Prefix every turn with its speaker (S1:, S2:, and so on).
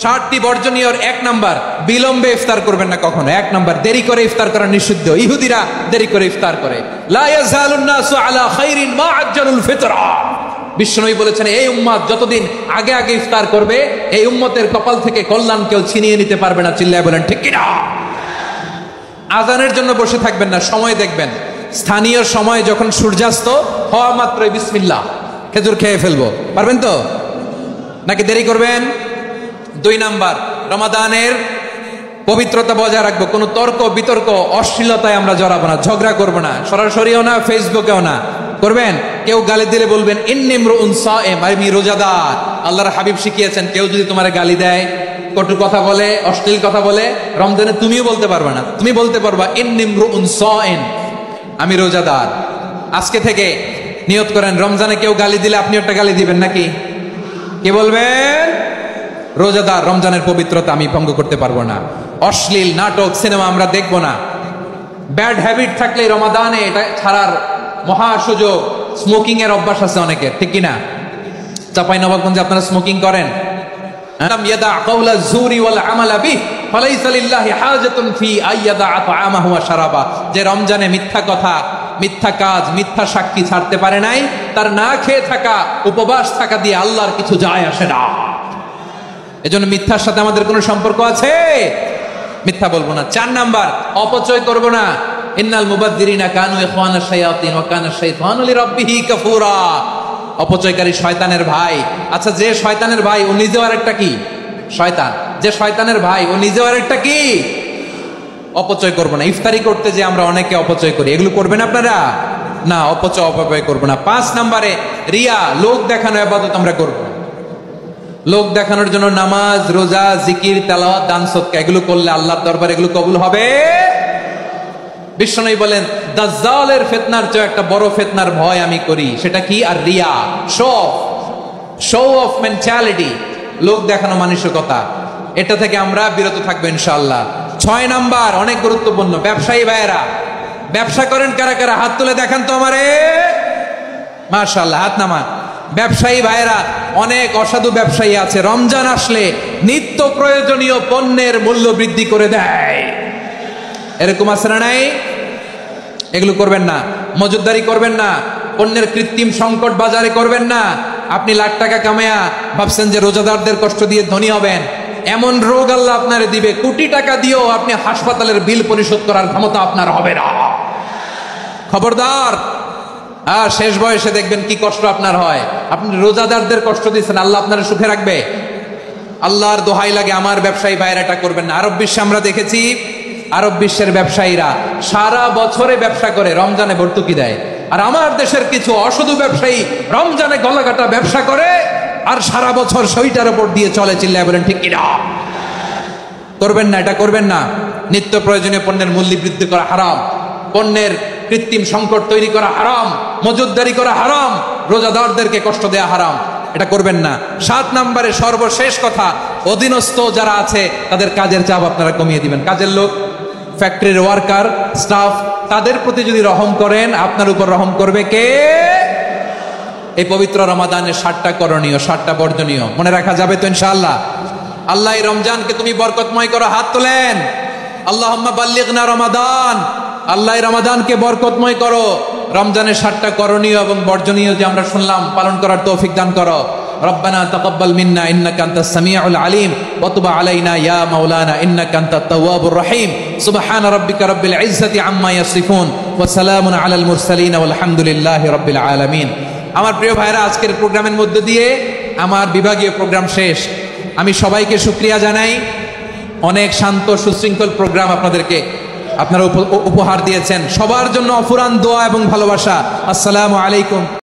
S1: 60টি বর্জনীয়র 1 number, বিলম্বে ইফতার করবেন না কখনো। 1 নাম্বার, দেরি করে ইফতার করা নিষিদ্ধ। ইহুদিরা দেরি করে ইফতার করে। লা ইয়াজালুন নাসু আলা খাইরিন মা আজ্জালুল ফিতরা। বিশ্বনবী বলেছেন, এই উম্মত যতদিন আগে আগে ইফতার করবে, এই উম্মতের কপাল থেকে কল্যাণ কেউ ছিনিয়ে নিতে পারবে না। চিল্লায় বলেন ঠিক কিনা? আজানের জন্য বসে থাকবেন না, সময় দেখবেন। স্থানীয় সময় যখন সূর্যাস্ত হওয়া মাত্রই বিসমিল্লাহ, খেজুর খেয়ে ফেলবো। পারবেন তো নাকি দেরি করবেন? 2 নাম্বার, রমাদানের পবিত্রতা বজায় রাখবো। কোনো তর্ক বিতর্ক অশ্লীলতায় আমরা জড়াবো না, ঝগড়া করবো না, সরাসরিও না, ফেসবুকেও না। করবেন কেউ গালি দিলে বলবেন ইন্নী ইমরুউন সায়েম, আমি রোজাদার। আল্লাহর হাবিব শিখিয়েছেন, কেউ যদি তোমার গালি দেয়, কটু কথা বলে, অশ্লীল কথা বলে, রমজানে তুমিও বলতে পারবে না। তুমি বলতে পারবা ইন্নী ইমরুউন সায়েম, আমি রোজাদার। আজকে থেকে নিয়ত করেন, রমজানে কেউ গালি দিলে আপনি একটা গালি দিবেন নাকি? কে বলবেন? রোজাদার। রমজানের পবিত্রতা আমি ভঙ্গ করতে পারবো না। অশ্লীল নাটক সিনেমা আমরা দেখবো না। ব্যাড হ্যাবিট থাকলে রমাদানে এটা ছাড়ার মহা সুযোগ। স্মোকিং এর অভ্যাস আছে অনেকের, ঠিক কিনা? চাঁপাইনবাবগঞ্জে আপনারা স্মোকিং করেন? ইয়াদা কাওলা যুরি ওয়াল আমালা বিহি ফালাইসা লিল্লাহি হাজাতুন ফি আইয়াদা তাআমাহু ওয়া শারাবা। যে রমজানে মিথ্যা কথা, মিথ্যা কাজ, মিথ্যা সাক্ষী ছাড়তে পারে নাই, তার না খেয়ে থাকা, উপবাস থাকা দিয়ে আল্লাহর কিছু যায় আসে না। এজন্য মিথ্যার সাথে আমাদের কোনো সম্পর্ক আছে? মিথ্যা বলবো না। 4 নাম্বার, অপচয় করব না। ইন্নাল মুবাদদিরিনা কানু ইখওয়ানাশ শায়াতিন ওয়া কানাশ শাইতানু লিরাব্বিহি কাফুরা। অপচয়কারী শয়তানের ভাই। আচ্ছা, যে শয়তানের ভাই ও নিজেও আরেকটা কি? শয়তান। যে শয়তানের ভাই ও নিজেও আরেকটা কি? অপচয় করব না। ইফতারি করতে যে আমরা অনেকে অপচয় করি, এগুলো করবেন আপনারা না। অপচয় করব না। 5 নাম্বারে, রিয়া, লোক দেখানো ইবাদত আমরা করব না। লোক দেখানোর জন্য নামাজ, রোজা, জিকির, তেলাওয়াত, দান সদকা এগুলো করলে আল্লাহর দরবারে এগুলো কবুল হবে? বিশ্বনবী বলেন, দাজ্জালের ফিতনার চেয়ে একটা বড় ফিতনার ভয় আমি করি। সেটা কি? আর রিয়া, শো অফ মেন্টালিটি, লোক দেখানো মানসিকতা। এটা থেকে আমরা বিরত থাকবো ইনশাআল্লাহ। 6 নাম্বার, অনেক গুরুত্বপূর্ণ। ব্যবসায়ী ভাইয়েরা, ব্যবসা করেন কারা কারা? হাত তুলে দেখান তো আমারে। মাশাআল্লাহ, হাত নামান। ব্যবসায়ী ভাইয়েরা, অনেক অসাধু ব্যবসায়ী আছে, রমজান আসলে নিত্য প্রয়োজনীয় পণ্যের মূল্য বৃদ্ধি করে দেয়। এরকম আছে না নাই? এগুলো করবেন না। মজুদদারি করবেন না। পণ্যের কৃত্রিম সংকট বাজারে করবেন না। আপনি লাখ টাকা কামায়া ভাবছেন যে রোজাদারদের কষ্ট দিয়ে ধনী হবেন। এমন রোগ আল্লাহ আপনারে দিবে, কোটি টাকা দিয়েও আপনি হাসপাতালের বিল পরিশোধ করার ক্ষমতা আপনার হবে না। খবরদার। আর শেষ বয়সে দেখবেন কি কষ্ট আপনার হয়। আপনি রোজাদারদের কষ্ট দিচ্ছেন, আল্লাহ আপনার সুখে রাখবে? আল্লাহর দোহাই লাগে, আমার ব্যবসায়ী ভাইয়েরা এটা করবেন না। আরব বিশ্বে আমরা দেখেছি, আরব বিশ্বের ব্যবসায়ীরা সারা বছরে ব্যবসা করে, রমজানে ভর্তুকি দেয়। আর আমার দেশের কিছু অসাধু ব্যবসায়ী রমজানে গলাকাটা ব্যবসা করে আর সারা বছর সইটার উপর দিয়ে চলে। চিল্লায় বলেন ঠিক কিনা? করবেন না, এটা করবেন না। নিত্য প্রয়োজনীয় পণ্যের মূল্য বৃদ্ধি করা হারাম। পণ্যের কৃত্রিম সংকট তৈরি করা হারাম। মজুদদারি করা হারাম। রোজাদারদেরকে কষ্ট দেয়া হারাম। এটা করবেন না। 7 নাম্বারে সর্বশেষ কথা, অধীনস্থ যারা আছে তাদের কাজের চাপ আপনারা কমিয়ে দিবেন। কাজের লোক, ফ্যাক্টরির ওয়ার্কার, স্টাফ, তাদের প্রতি যদি রহম করেন, আপনার উপর রহম করবে কে? এই পবিত্র রমাদানের 7টা করণীয়, 7টা বর্জনীয় মনে রাখা যাবে তো ইনশাআল্লাহ? আল্লাহ এই রমজানকে তুমি বরকতময় করো। হাত তোলেন। আল্লাহুম্মা বাল্লিগনা রমাদান। আল্লাহ এই রমাদানকে বরকতময় করো। রমজানের 7টা করণীয় এবং বর্জনীয় যে আমরা শুনলাম, পালন করার তৌফিক দান করো। রব্বানা তাকাব্বাল মিন্না ইন্নাকা আনতাস সামিউল আলিম ওয়া তুব আলাইনা ইয়া মাওলানা ইন্নাকা আনতাত তাওয়াবুর রহিম। সুবহানা রাব্বিকা রাব্বিল ইজ্জাতি আম্মা ইয়াসিফুন ওয়া সালামুন আলাল মুরসালিন ওয়াল হামদুলিল্লাহি রাব্বিল আলামিন। আমার প্রিয় ভাইরা, আজকের প্রোগ্রামের মধ্য দিয়ে আমার বিভাগীয় প্রোগ্রাম শেষ। আমি সবাইকে শুকরিয়া জানাই। অনেক শান্ত সুশৃঙ্খল প্রোগ্রাম আপনারা উপহার দিয়েছেন। সবার জন্য অফুরান দোয়া এবং ভালোবাসা। আসসালামু আলাইকুম।